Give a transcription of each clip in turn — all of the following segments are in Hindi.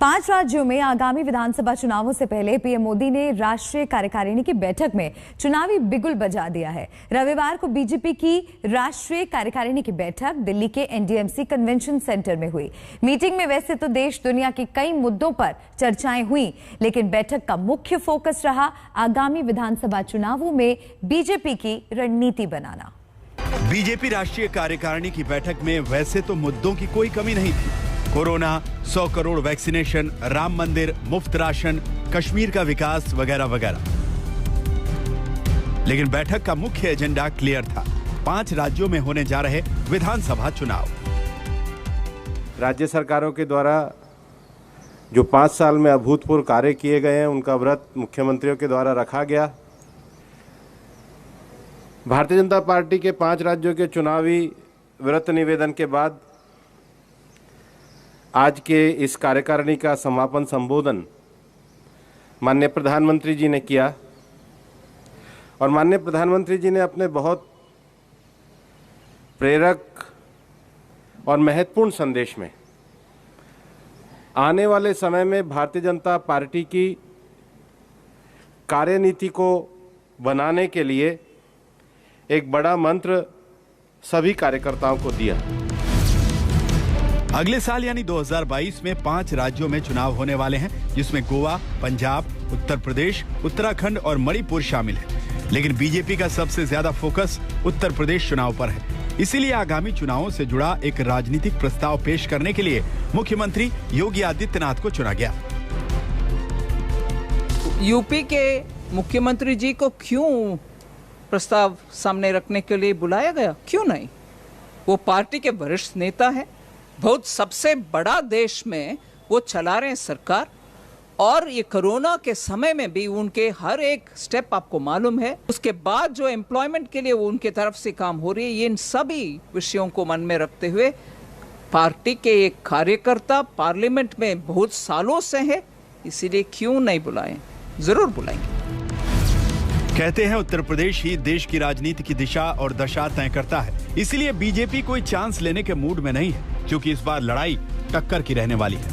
5 राज्यों में आगामी विधानसभा चुनावों से पहले पीएम मोदी ने राष्ट्रीय कार्यकारिणी की बैठक में चुनावी बिगुल बजा दिया है। रविवार को बीजेपी की राष्ट्रीय कार्यकारिणी की बैठक दिल्ली के एनडीएमसी कन्वेंशन सेंटर में हुई। मीटिंग में वैसे तो देश दुनिया के कई मुद्दों पर चर्चाएं हुई, लेकिन बैठक का मुख्य फोकस रहा आगामी विधानसभा चुनावों में बीजेपी की रणनीति बनाना। बीजेपी राष्ट्रीय कार्यकारिणी की बैठक में वैसे तो मुद्दों की कोई कमी नहीं थी। कोरोना, 100 करोड़ वैक्सीनेशन, राम मंदिर, मुफ्त राशन, कश्मीर का विकास वगैरह वगैरह। लेकिन बैठक का मुख्य एजेंडा क्लियर था, 5 राज्यों में होने जा रहे विधानसभा चुनाव। राज्य सरकारों के द्वारा जो 5 साल में अभूतपूर्व कार्य किए गए हैं, उनका व्रत मुख्यमंत्रियों के द्वारा रखा गया। भारतीय जनता पार्टी के 5 राज्यों के चुनावी व्रत निवेदन के बाद आज के इस कार्यकारिणी का समापन संबोधन माननीय प्रधानमंत्री जी ने किया और माननीय प्रधानमंत्री जी ने अपने बहुत प्रेरक और महत्वपूर्ण संदेश में आने वाले समय में भारतीय जनता पार्टी की कार्यनीति को बनाने के लिए एक बड़ा मंत्र सभी कार्यकर्ताओं को दिया। अगले साल यानी 2022 में 5 राज्यों में चुनाव होने वाले हैं, जिसमें गोवा, पंजाब, उत्तर प्रदेश, उत्तराखंड और मणिपुर शामिल है। लेकिन बीजेपी का सबसे ज्यादा फोकस उत्तर प्रदेश चुनाव पर है। इसीलिए आगामी चुनावों से जुड़ा एक राजनीतिक प्रस्ताव पेश करने के लिए मुख्यमंत्री योगी आदित्यनाथ को चुना गया। यूपी के मुख्यमंत्री जी को क्यों प्रस्ताव सामने रखने के लिए बुलाया गया? क्यों नहीं? वो पार्टी के वरिष्ठ नेता हैं, बहुत सबसे बड़ा देश में वो चला रहे हैं सरकार, और ये कोरोना के समय में भी उनके हर एक स्टेप आपको मालूम है। उसके बाद जो एम्प्लॉयमेंट के लिए वो उनके तरफ से काम हो रही है, ये इन सभी विषयों को मन में रखते हुए पार्टी के एक कार्यकर्ता पार्लियामेंट में बहुत सालों से है, इसीलिए क्यों नहीं बुलाएं? जरूर बुलाएंगे। कहते हैं उत्तर प्रदेश ही देश की राजनीति की दिशा और दशा तय करता है। इसीलिए बीजेपी कोई चांस लेने के मूड में नहीं है, क्योंकि इस बार लड़ाई टक्कर की रहने वाली है।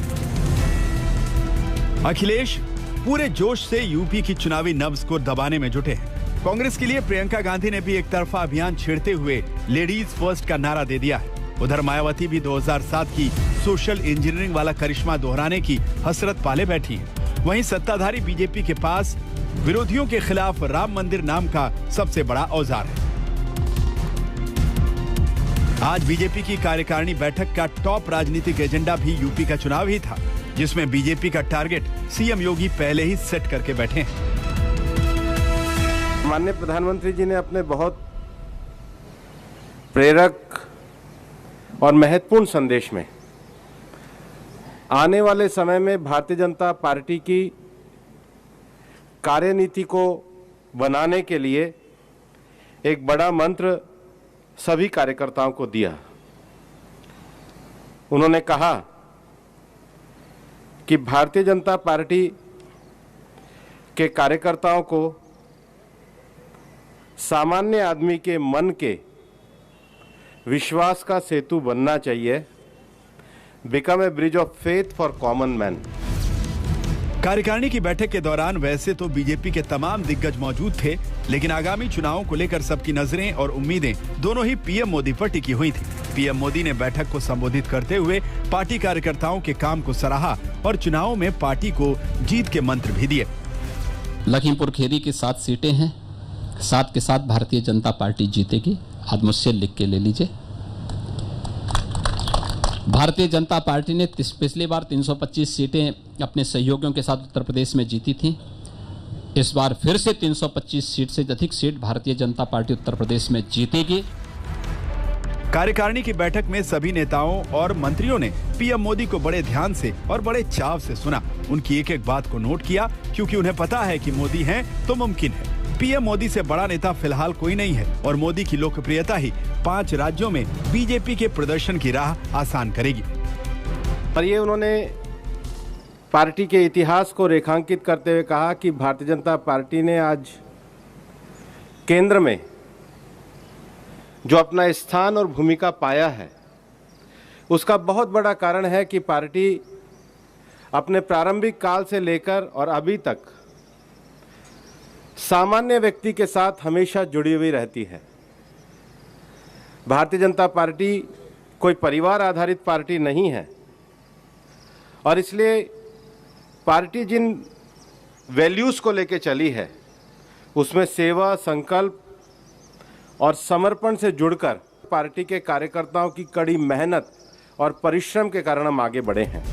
अखिलेश पूरे जोश से यूपी की चुनावी नब्ज को दबाने में जुटे हैं। कांग्रेस के लिए प्रियंका गांधी ने भी एक तरफा अभियान छेड़ते हुए लेडीज फर्स्ट का नारा दे दिया है। उधर मायावती भी 2007 की सोशल इंजीनियरिंग वाला करिश्मा दोहराने की हसरत पाले बैठी है। वहीं सत्ताधारी बीजेपी के पास विरोधियों के खिलाफ राम मंदिर नाम का सबसे बड़ा औजार है। आज बीजेपी की कार्यकारिणी बैठक का टॉप राजनीतिक एजेंडा भी यूपी का चुनाव ही था, जिसमें बीजेपी का टारगेट सीएम योगी पहले ही सेट करके बैठे हैं। माननीय प्रधानमंत्री जी ने अपने बहुत प्रेरक और महत्वपूर्ण संदेश में आने वाले समय में भारतीय जनता पार्टी की कार्यनीति को बनाने के लिए एक बड़ा मंत्र सभी कार्यकर्ताओं को दिया। उन्होंने कहा कि भारतीय जनता पार्टी के कार्यकर्ताओं को सामान्य आदमी के मन के विश्वास का सेतु बनना चाहिए, become a bridge of faith for common man. कार्यकारिणी की बैठक के दौरान वैसे तो बीजेपी के तमाम दिग्गज मौजूद थे, लेकिन आगामी चुनावों को लेकर सबकी नजरें और उम्मीदें दोनों ही पीएम मोदी पर टिकी हुई थी। पीएम मोदी ने बैठक को संबोधित करते हुए पार्टी कार्यकर्ताओं के काम को सराहा और चुनावों में पार्टी को जीत के मंत्र भी दिए। लखीमपुर खीरी की 7 सीटें हैं, 7 के 7 भारतीय जनता पार्टी जीतेगी। आज मुझसे लिख के ले लीजिए। भारतीय जनता पार्टी ने पिछली बार 325 सीटें अपने सहयोगियों के साथ उत्तर प्रदेश में जीती थी। इस बार फिर से 325 सीट से अधिक सीट भारतीय जनता पार्टी उत्तर प्रदेश में जीतेगी। कार्यकारिणी की बैठक में सभी नेताओं और मंत्रियों ने पीएम मोदी को बड़े ध्यान से और बड़े चाव से सुना। उनकी एक एक बात को नोट किया, क्योंकि उन्हें पता है कि मोदी हैं तो मुमकिन है। पीएम मोदी से बड़ा नेता फिलहाल कोई नहीं है और मोदी की लोकप्रियता ही 5 राज्यों में बीजेपी के प्रदर्शन की राह आसान करेगी। पर ये उन्होंने पार्टी के इतिहास को रेखांकित करते हुए कहा कि भारतीय जनता पार्टी ने आज केंद्र में जो अपना स्थान और भूमिका पाया है, उसका बहुत बड़ा कारण है कि पार्टी अपने प्रारंभिक काल से लेकर और अभी तक सामान्य व्यक्ति के साथ हमेशा जुड़ी हुई रहती है। भारतीय जनता पार्टी कोई परिवार आधारित पार्टी नहीं है और इसलिए पार्टी जिन वैल्यूज़ को लेके चली है उसमें सेवा, संकल्प और समर्पण से जुड़कर पार्टी के कार्यकर्ताओं की कड़ी मेहनत और परिश्रम के कारण हम आगे बढ़े हैं।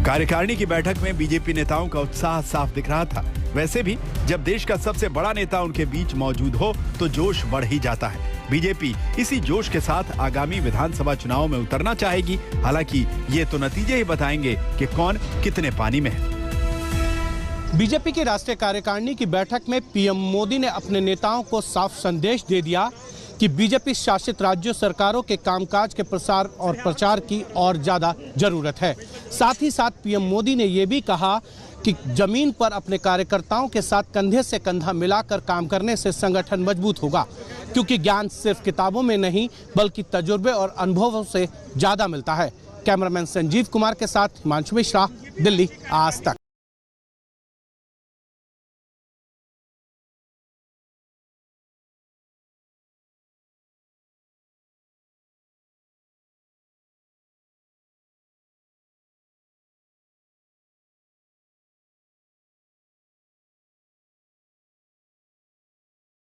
कार्यकारिणी की बैठक में बीजेपी नेताओं का उत्साह साफ दिख रहा था। वैसे भी जब देश का सबसे बड़ा नेता उनके बीच मौजूद हो तो जोश बढ़ ही जाता है। बीजेपी इसी जोश के साथ आगामी विधानसभा चुनाव में उतरना चाहेगी। हालांकि ये तो नतीजे ही बताएंगे कि कौन कितने पानी में है। बीजेपी की राष्ट्रीय कार्यकारिणी की बैठक में पीएम मोदी ने अपने नेताओं को साफ संदेश दे दिया कि बीजेपी शासित राज्यों सरकारों के कामकाज के प्रसार और प्रचार की और ज्यादा जरूरत है। साथ ही साथ पीएम मोदी ने ये भी कहा कि जमीन पर अपने कार्यकर्ताओं के साथ कंधे से कंधा मिलाकर काम करने से संगठन मजबूत होगा, क्योंकि ज्ञान सिर्फ किताबों में नहीं बल्कि तजुर्बे और अनुभवों से ज्यादा मिलता है। कैमरामैन संजीव कुमार के साथ हिमांशु मिश्रा, दिल्ली, आज तक।